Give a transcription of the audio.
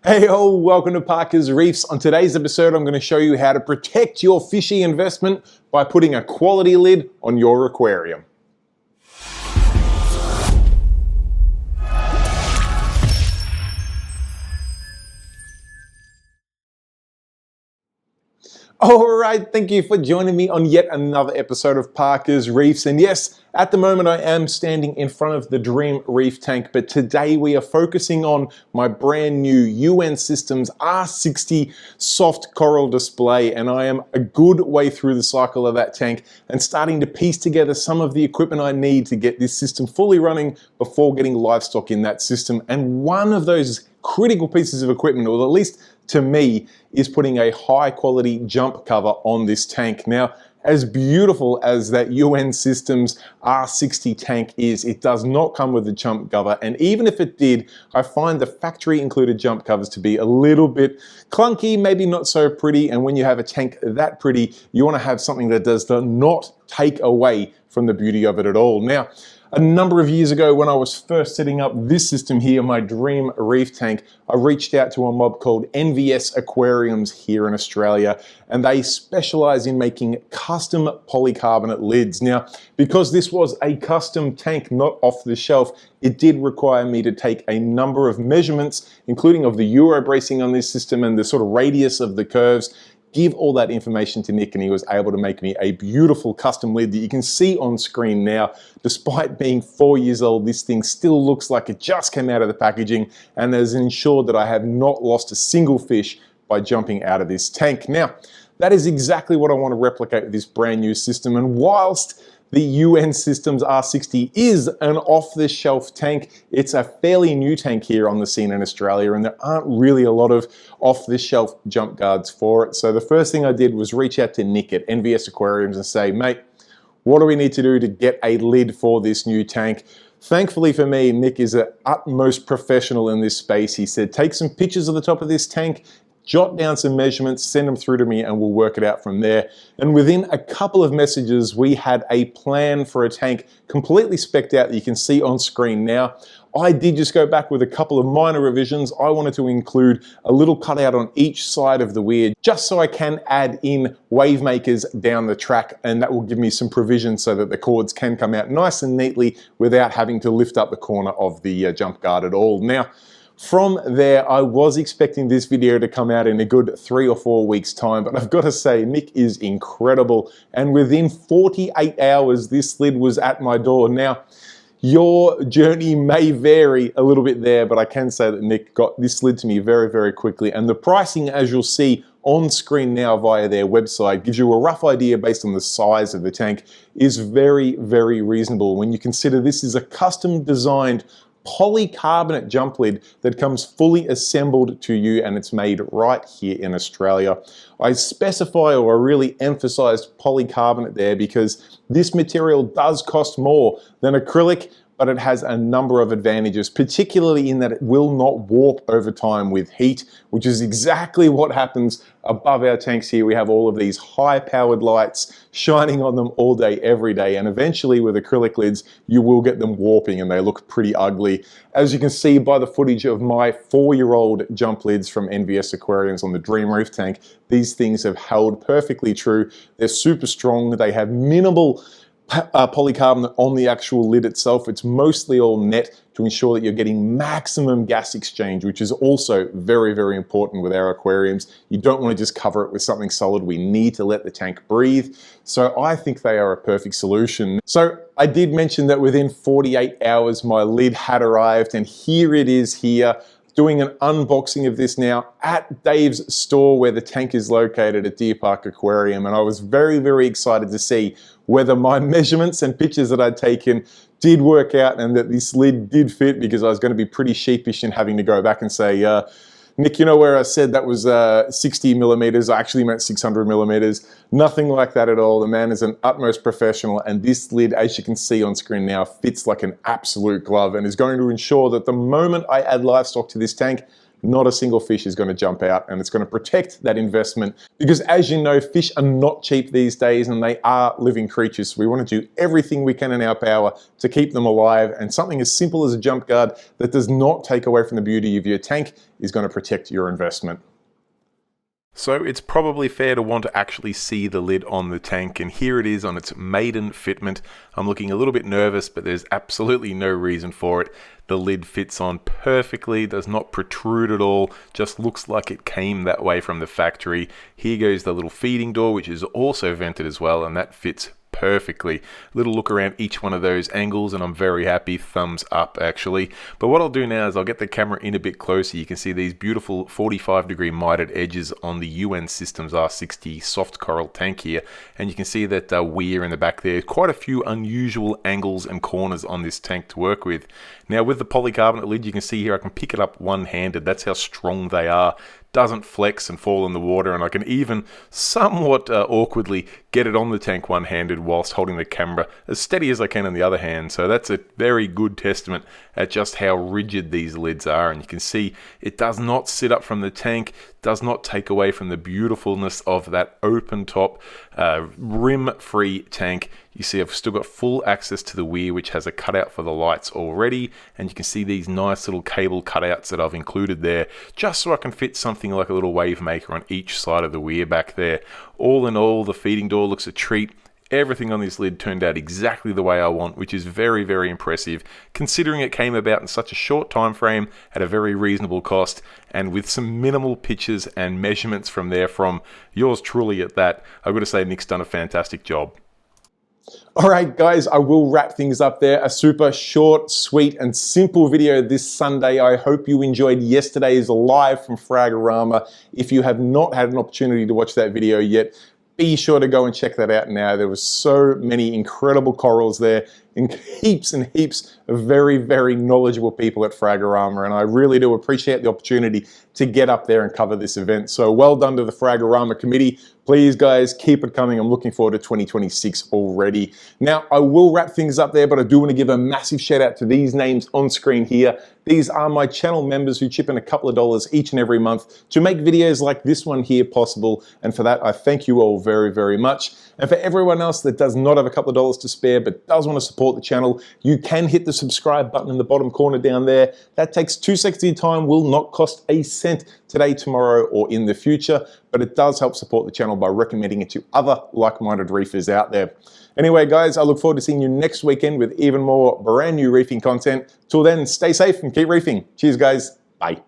Hey ho, welcome to Parker's Reefs. On today's episode, I'm going to show you how to protect your fishy investment by putting a quality lid on your aquarium. Alright, thank you for joining me on yet another episode of Parker's Reefs. And yes, at the moment I am standing in front of the Dream Reef tank, but today we are focusing on my brand new UN Systems R60 soft coral display, and I am a good way through the cycle of that tank and starting to piece together some of the equipment I need to get this system fully running before getting livestock in that system. And one of those critical pieces of equipment, or at least to me, is putting a high quality jump cover on this tank. Now, as beautiful as that UN Systems R60 tank is, it does not come with a jump cover, and even if it did, I find the factory included jump covers to be a little bit clunky, maybe not so pretty, and when you have a tank that pretty, you want to have something that does not take away from the beauty of it at all. Now, a number of years ago when I was first setting up this system here, my Dream Reef tank, I reached out to a mob called NVS Aquariums here in Australia, and they specialize in making custom polycarbonate lids. Now, because this was a custom tank, not off the shelf, it did require me to take a number of measurements, including of the Euro bracing on this system and the sort of radius of the curves, give all that information to Nick, and he was able to make me a beautiful custom lid that you can see on screen now. Despite being 4 years old, this thing still looks like it just came out of the packaging and has ensured that I have not lost a single fish by jumping out of this tank. Now, that is exactly what I want to replicate with this brand new system, and whilst the UN Systems R60 is an off-the-shelf tank, it's a fairly new tank here on the scene in Australia, and there aren't really a lot of off-the-shelf jump guards for it. So the first thing I did was reach out to Nick at NVS Aquariums and say, mate, what do we need to do to get a lid for this new tank? Thankfully for me, Nick is an utmost professional in this space. He said, take some pictures of the top of this tank, jot down some measurements, send them through to me, and we'll work it out from there. And within a couple of messages, we had a plan for a tank completely specced out that you can see on screen now. I did just go back with a couple of minor revisions. I wanted to include a little cutout on each side of the weir, just so I can add in wave makers down the track, and that will give me some provision so that the cords can come out nice and neatly without having to lift up the corner of the jump guard at all. Now, from there, I was expecting this video to come out in a good 3 or 4 weeks' time, but I've got to say, Nick is incredible. And within 48 hours, this lid was at my door. Now, your journey may vary a little bit there, but I can say that Nick got this lid to me very, very quickly. And the pricing, as you'll see on screen now via their website, gives you a rough idea based on the size of the tank, is very, very reasonable when you consider this is a custom designed polycarbonate jump lid that comes fully assembled to you, and it's made right here in Australia. I specify, or I really emphasized polycarbonate there because this material does cost more than acrylic, but it has a number of advantages, particularly in that it will not warp over time with heat, which is exactly what happens above our tanks here. We have all of these high-powered lights shining on them all day, every day, and eventually with acrylic lids, you will get them warping and they look pretty ugly. As you can see by the footage of my 4-year-old jump lids from NVS Aquariums on the Dream Reef tank, these things have held perfectly true. They're super strong. They have minimal polycarbonate on the actual lid itself. It's mostly all net to ensure that you're getting maximum gas exchange, which is also very, very important with our aquariums. You don't want to just cover it with something solid. We need to let the tank breathe. So I think they are a perfect solution. So I did mention that within 48 hours, my lid had arrived, and here it is here. Doing an unboxing of this now at Dave's store where the tank is located at Deer Park Aquarium, and I was very, very excited to see whether my measurements and pictures that I'd taken did work out and that this lid did fit, because I was going to be pretty sheepish in having to go back and say, Nick, you know where I said that was 60 millimeters? I actually meant 600 millimeters. Nothing like that at all. The man is an utmost professional, and this lid, as you can see on screen now, fits like an absolute glove and is going to ensure that the moment I add livestock to this tank, not a single fish is going to jump out, and it's going to protect that investment because, as you know, fish are not cheap these days and they are living creatures. So we want to do everything we can in our power to keep them alive, and something as simple as a jump guard that does not take away from the beauty of your tank is going to protect your investment. So it's probably fair to want to actually see the lid on the tank, and here it is on its maiden fitment. I'm looking a little bit nervous, but there's absolutely no reason for it. The lid fits on perfectly, does not protrude at all, just looks like it came that way from the factory. Here goes the little feeding door, which is also vented as well, and that fits perfectly. Little look around each one of those angles, and I'm very happy. Thumbs up, actually. But what I'll do now is I'll get the camera in a bit closer. You can see these beautiful 45-degree mitered edges on the UN Systems R60 soft coral tank here, and you can see that weir in the back there. Quite a few unusual angles and corners on this tank to work with. Now with the polycarbonate lid, you can see here I can pick it up one-handed. That's how strong they are. Doesn't flex and fall in the water, and I can even somewhat awkwardly get it on the tank one-handed whilst holding the camera as steady as I can in the other hand. So that's a very good testament at just how rigid these lids are, and you can see it does not sit up from the tank, does not take away from the beautifulness of that open top rim-free tank. You see I've still got full access to the weir, which has a cutout for the lights already, and you can see these nice little cable cutouts that I've included there just so I can fit something like a little wave maker on each side of the weir back there. All in all, the feeding door looks a treat. Everything on this lid turned out exactly the way I want, which is very, very impressive, considering it came about in such a short time frame at a very reasonable cost, and with some minimal pictures and measurements from there from yours truly at that. I've got to say Nick's done a fantastic job. All right, guys, I will wrap things up there. A super short, sweet, and simple video this Sunday. I hope you enjoyed yesterday's live from Fragorama. If you have not had an opportunity to watch that video yet, be sure to go and check that out now. There was so many incredible corals there and heaps of very, very knowledgeable people at Fragorama, and I really do appreciate the opportunity to get up there and cover this event. So well done to the Fragorama committee. Please, guys, keep it coming. I'm looking forward to 2026 already. Now, I will wrap things up there, but I do want to give a massive shout out to these names on screen here. These are my channel members who chip in a couple of dollars each and every month to make videos like this one here possible, and for that, I thank you all very, very much. And for everyone else that does not have a couple of dollars to spare but does want to support the channel, you can hit the subscribe button in the bottom corner down there. That takes 2 seconds of your time, will not cost a cent today, tomorrow, or in the future, but it does help support the channel by recommending it to other like-minded reefers out there. Anyway, guys, I look forward to seeing you next weekend with even more brand new reefing content. Till then, stay safe and keep reefing. Cheers, guys. Bye.